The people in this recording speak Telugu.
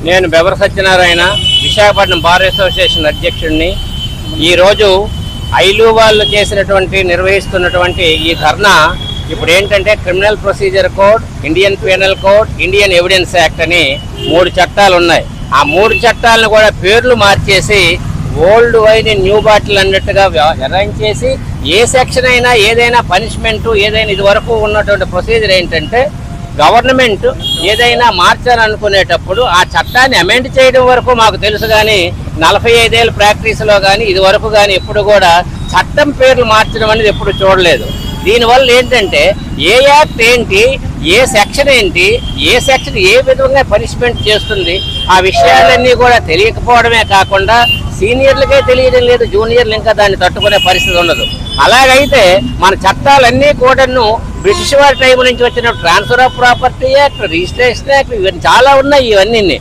నేను బెవర సత్యనారాయణ, విశాఖపట్నం బార్ అసోసియేషన్ అధ్యక్షుడిని. ఈరోజు ఐలు వాళ్ళు నిర్వహిస్తున్నటువంటి ఈ ధర్నా ఇప్పుడు ఏంటంటే criminal procedure code, Indian penal code, Indian evidence act అని 3 చట్టాలు ఉన్నాయి. ఆ 3 చట్టాలను కూడా పేర్లు మార్చేసి ఓల్డ్ వైన్ న్యూ బాటిల్ అన్నట్టుగా అరేంజ్ చేసి ఏ సెక్షన్ అయినా ఏదైనా పనిష్మెంట్ ఏదైనా ఇది వరకు ఉన్నటువంటి ప్రొసీజర్ ఏంటంటే గవర్నమెంట్ ఏదైనా మార్చాలనుకునేటప్పుడు ఆ చట్టాన్ని అమెండ్ చేయడం వరకు మాకు తెలుసు, కానీ 45 ఏళ్ళ ప్రాక్టీస్లో కానీ ఇది వరకు కానీ ఎప్పుడు కూడా చట్టం పేర్లు మార్చడం అనేది ఎప్పుడు చూడలేదు. దీనివల్ల ఏంటంటే ఏ యాక్ట్ ఏంటి, ఏ సెక్షన్ ఏంటి, ఏ సెక్షన్ ఏ విధంగా పనిష్మెంట్ చేస్తుంది ఆ విషయాలన్నీ కూడా తెలియకపోవడమే కాకుండా సీనియర్లకే తెలియడం లేదు, జూనియర్లు ఇంకా దాన్ని తట్టుకునే పరిస్థితి ఉండదు. అలాగైతే మన చట్టాలన్నీ కూడాను బ్రిటిష్ వారి టైం నుంచి వచ్చిన transfer of property act, registration act, ఇవన్నీ చాలా ఉన్నాయి. ఇవన్నీ